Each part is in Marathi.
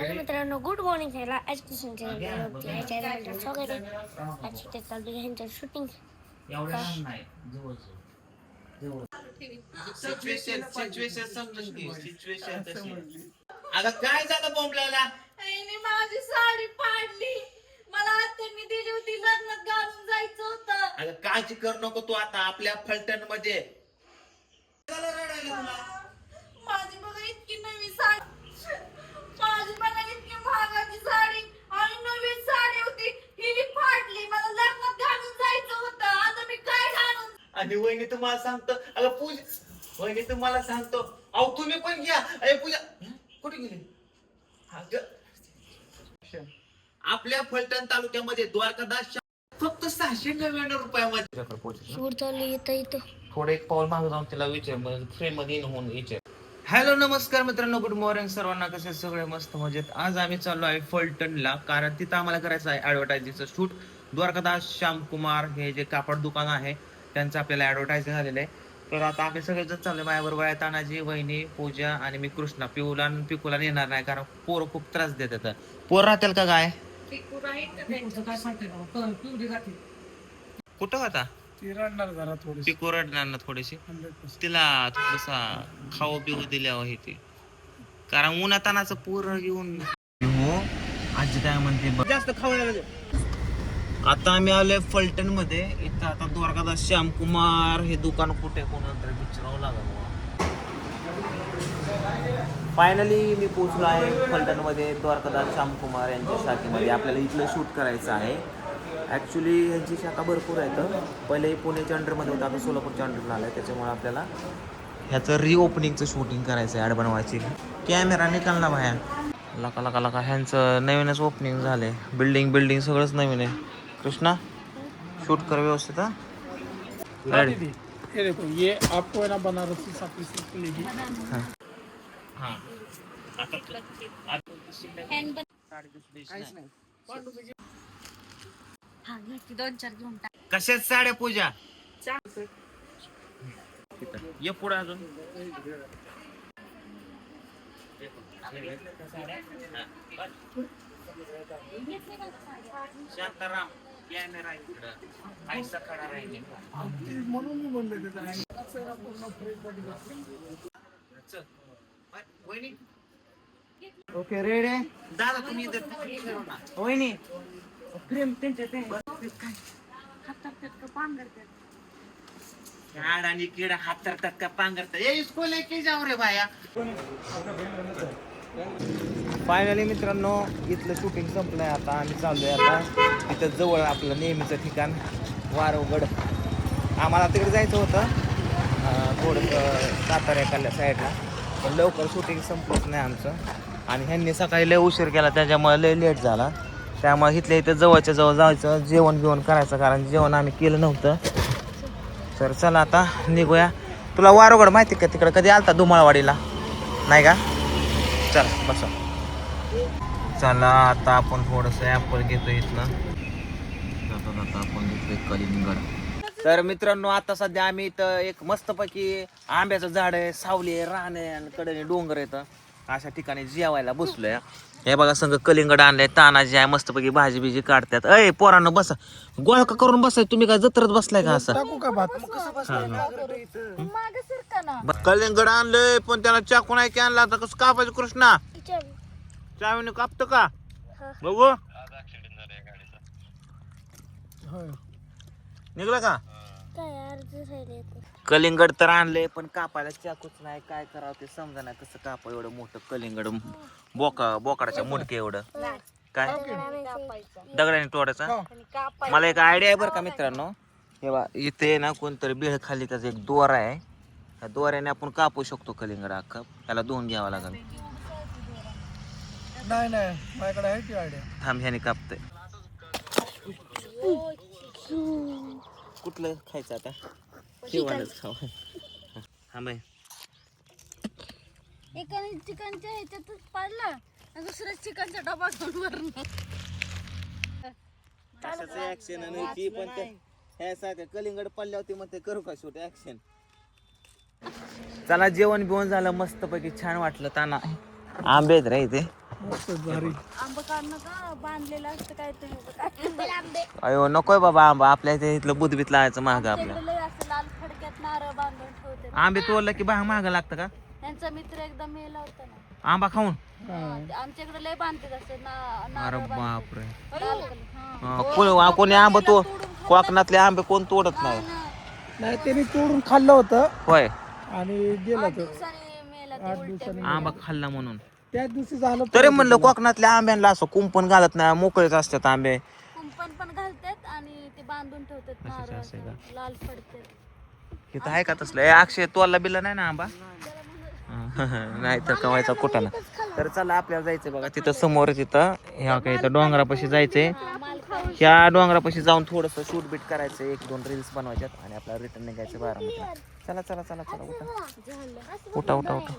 हॅलो मित्रांनो, गुड मॉर्निंग ह्याला एज्युकेशन चॅनल स्वागत आहे. आजची ते चालू आहे ह्यांचं शूटिंग. सिच्युएशन समजून घे. सिच्युएशन कशी अगं काय झालं बोंबलायला? माझी साडी फाडली. मला आत्यांनी दिली होती, लग्नात घालून जायचं होतं. अगं काळजी करू नको तू आता आपल्या फलटण मध्ये. माझी बघा इतकी नवी साडी, माझी बघा इतकी महागाची साडी आणि नवी साडी होती, ही फाडली. मला लग्नात घालून जायचं होतं. आता मी काय घालून? आणि वहिनी तुम्हाला सांगतो, अगं पूजा, वहिनी तुम्हाला सांगतो, अहो तुम्ही पण घ्या. अरे पूजा कुठे गेली? आपल्या फलटण तालुक्यामध्ये द्वारकादास फक्त 699 रुपयामध्ये. थोडं एक पाऊल मागे जाऊन तिला विचार, फ्रेम मध्ये होऊन विचार. हॅलो नमस्कार मित्रांनो, गुड मॉर्निंग सर्वांना. कसे सगळे मस्त मजेत. आज आम्ही चाललो आहे फलटणला, कारण तिथं आम्हाला करायचं आहे ऍडव्हर्टायझिंगचं शूट. द्वारकादास श्यामकुमार हे जे कापड दुकान आहे त्यांचं आपल्याला ऍडव्हर्टायझिंग झालेलं आहे. तर आता आम्ही सगळेजण चाललोय. माझ्याबरोबर आहे तानाजी, वहिनी, पूजा आणि मी कृष्णा. पिकुला येणार नाही कारण पोरं खूप त्रास देतात. पोर राहतील का काय? कुठं होता पिकू रडणार ना थोडीशी, तिला थोडसा खाऊ पिऊ दिल्यावर हे ते, कारण उन्हातानाचं पोर घेऊन आजी काय म्हणते जास्त खाऊ. आता आम्ही आलोय फलटण मध्ये. इथं आता द्वारकादास श्यामकुमार हे दुकान कुठे कोणाला विचारावं लागलं. फायनली मी पोहोचलो आहे फलटण मध्ये द्वारकादास श्यामकुमार यांच्या शाखेमध्ये. आपल्याला इथलं शूट करायचं आहे. ॲक्च्युली ह्यांची शाखा भरपूर आहेत. पहिले पुण्याच्या अंडरमध्ये होतं, आता सोलापूरच्या अंडरला आलं आहे. त्याच्यामुळे आपल्याला ह्याचं रिओपनिंगचं शूटिंग करायचं आहे, ॲड बनवायची. कॅमेरा निकालला बाहेर लका लका लका. ह्यांचं नवीनच ओपनिंग झालं आहे. बिल्डिंग सगळंच नवीन आहे. कृष्णा शूट कर व्यवस्थित. ये देखो, ये आपको है ना बनारसी साड़ी सिल्क मिलेगी. हाँ कशात साड्या पूजा ये पुढे अजून शांताराम कॅमेरा इकडं ऐसा खडा राहिले म्हणून मी म्हणले ते वहिनी. Okay ready. दादा तुम्ही इथं वहिनी प्रेम त्यांच्या ते झाड आणि किडा हातरतात का पांघरतात. ए इसको लेके जाऊ रे बाया. फायनली मित्रांनो इथलं शूटिंग संपलंय. आता आम्ही चाललोय आता इथं जवळ आपलं नेहमीचं ठिकाण वारवगड. आम्हाला तिकडे जायचं होतं थोडंसं साताऱ्याकडल्या साईडला, पण लवकर शूटिंग संपलंच नाही आमचं. आणि ह्यांनी सकाळी लय उशीर केला त्याच्यामुळे लय लेट झाला. त्यामुळे इथल्या इथं जवळच्या जवळ जायचं, जेवण बिवण करायचं, कारण जेवण आम्ही केलं नव्हतं. तर चला आता निघूया. तुला वारवगड माहिती का? तिकडं कधी आलता धुमाळवाडीला नाही का? चला बसा. चला आता आपण थोडंसं ॲपल घेतो इथनं. आता आपण घेतोय कलिंगड. तर मित्रांनो आता सध्या आम्ही इथं एक मस्तपैकी आंब्याचं झाड आहे, सावली आहे, रान आहे आणि कडेने डोंगर येतं, अशा ठिकाणी जेवायला बसलोय. हे बघा संग कलिंगड आणलंय. तानाजी आहे मस्तपैकी भाजी बिजी काढतात. अय पोरांनो बसा, गोळका करून बसाय. तुम्ही काय जत्रत बसलाय का असं? कलिंगड आणलंय पण त्याला चाकू नाही की आणला. आता कसं कापायचं कृष्णा? चावीने कापतं का बघू? निघलं का? कलिंगड तर आणले पण कापायला चाकूच नाही. काय करावं ते समजा नाही. कसं कापा एवढं मोठं कलिंगड? बोकाडाच्या मुडके एवढं काय दगडाने तोडायचं? मला एक आयडिया आहे बरं का मित्रांनो. हे बा इथे ना कोणतरी बेळ खाली त्याचा एक दोरा आहे. त्या दोऱ्याने आपण कापू शकतो कलिंगड अख्खा. त्याला धुवून घ्यावा लागेल. नाही माझ्याकडे आहे ती आयडिया. थांब ह्याने कापतय. कुठलं खायचं आता? शिवानच खाऊ. थांब एकाने चिकनच्या ह्याच्यातच पाडला आणि दुसऱ्या चिकनचा डबा घेऊन वरण. ऍक्शन आणि ती पण ह्या सारख्या कलिंगड पडल्या होती मग ते करू का शूट ऍक्शन. चला जेवण बिवण झालं मस्तपैकी, छान वाटलं. ताना आंबे आहेत रे इथे. मस्त भारी. आंब काढणं का बांधलेलं असतं काय तुम्ही अयो नकोय बाबा आंबा, आपल्या इथे इथलं बुधबीत लावायचं महाग आपलं. असं लाल खडक्यात नारळ बांधून ठेवते. आंबे तोडलं की महाग लागतं का त्यांचा मित्र एकदा मेला होता ना. आंबा खाऊन? आमच्याकडे लय बांधतात असं अरे नारळ बापरे. लाल कलर. कोणी आंबा तो कोकणातले आंबे कोण तोडत नाही. नाही त्यांनी तोडून खाल्लं होतं होय, आणि गेला तो. मेला ते 8 उलट्या दिवसांनी आंबा खाल्ला म्हणून. त्याच दिवशी झालं. तरी म्हणलं कोकणातल्या आंब्यांना असं कुंपण घालत नाही, मोकळेच असतात आंबे. कुंपण पण घालतात आणि ते बांधून ठेवतात नारळ असं आहे असं लाल फडतात. इथं आहे का तसलं? अक्षय तोला बिल्ला नाही ना आंबा? नाही तर कवायचा कुठं ना. तर चला आपल्याला जायचंय बघा तिथं समोर, तिथं ह्या काय इथं डोंगरापाशी जायचंय. ह्या डोंगरापाशी जाऊन थोडंसं शूट बीट करायचं, 1-2 रील्स बनवायच्यात आणि आपल्याला रिटर्न निघायचं बारामतीला. चला चला चला चला उठा उठा उठा उठा.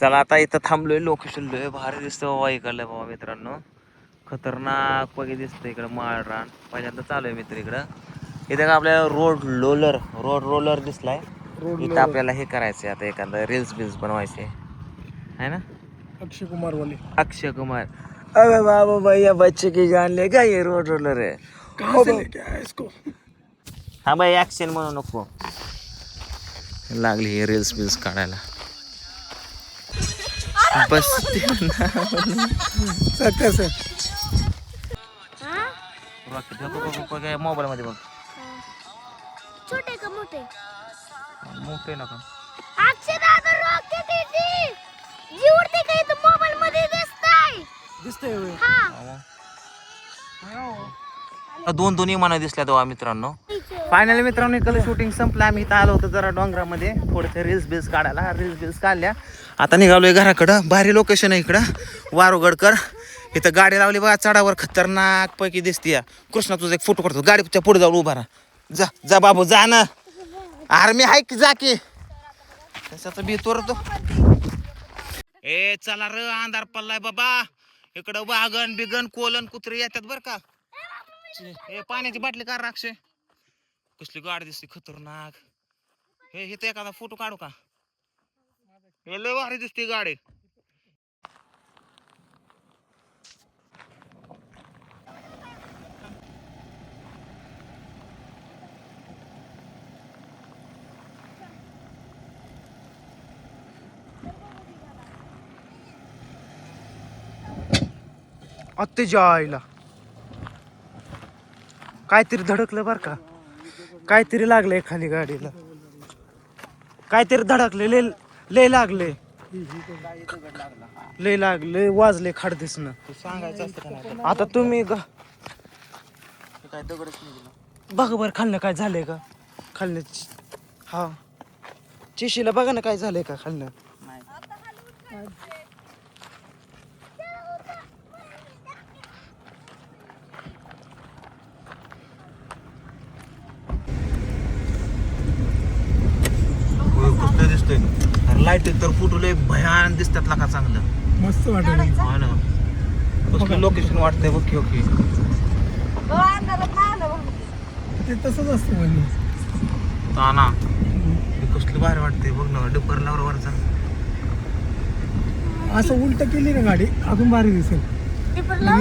चला आता इथं थांबलोय, लोकेशन लय भारी दिसतं बाबा इकडलं बाबा मित्रांनो. खतरनाक वगैरे दिसतं इकडं माळ रान. पहिल्यांदा चालू आहे मित्र इकडं. इथं आपल्याला रोड रोलर दिसलाय. इथं आपल्याला हे करायचंय आता, एखादं रील्स बनवायचे है ना. अक्षय कुमार वाले. अक्षय कुमार. अबे बाबा भैया बच्चे की जान ले का ये रोड रोलर है. कहाँ से लेके आया इसको? हा बाई ऍक्शन म्हणू नको. लागली हे रील्स काढायला. बस कसं मोबाईल मध्ये बघ. छोटे का मोठे? मोठे नका. अक्षय दादा रॉकेट येते जी उडते काही तर मोबाईल मध्ये दिसतंय. हा 2 विमानं दिसल्या तेव्हा मित्रांनो. फायनली मित्रांनो इकडलं शूटिंग संपलं. आम्ही इथं आलो होतो जरा डोंगरामध्ये थोडेसे रील्स काढायला. रील्स काढल्या. आता निघालोय घराकडं. भारी लोकेशन आहे इकडं, वारुगडकर. इथं गाडी लावली बघा चढावर, खतरनाक पैकी दिसते. कृष्णा तुझा एक फोटो काढतो, गाडीच्या पुढे जाऊन उभा राहा. जा जा बाबू जा ना. अरे मी हाय की जा की. त्याचा भीतोर तो. ए चला र, अंधार पडलाय बाबा. इकडं वाघन बिगन कोलन कुत्री येतात बर का. हे पाण्याची बाटली का राक्षे. कसली गाडी दिसते खतरनाक. हे इथं एखादा फोटो काढू का. हे लय भारी दिसते गाडी. आत्तेच्या आईला काहीतरी धडकलं बर का. काहीतरी लागलंय खाली गाडीला. काहीतरी धडकले. लय लागले. लय लागले, वाजले खाड दिसणं. सांगायचं असतं आता तुम्ही काय दगडच नाही. बघा बरं खाल्लं काय झालंय का. खाल्लं हा चिशीला बघा ना काय झालंय का खाल्लं. कसलं दिसतोय. अरे लाईट तर फोटो लय भयान दिसतात का चांगलं. मस्त वाटत. हा ना. कसलं लोकेशन वाटतंय बघ की. ओके ते तसंच असतं म्हणजे. हा ना. कसलं भारी वाटतंय बघ ना. डबरलावर वरचा असं उलट केली ना गाडी अजून भारी दिसेल.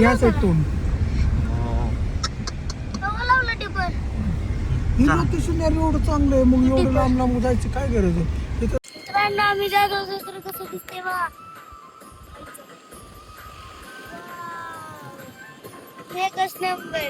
या साईडून ही लोकेशन एवढं चांगलं आहे. मग एवढं लांब जायची काय गरज आहे. मित्रांनो आम्ही जातो दुसरं कसं दिसते बघा. एकच नंबर.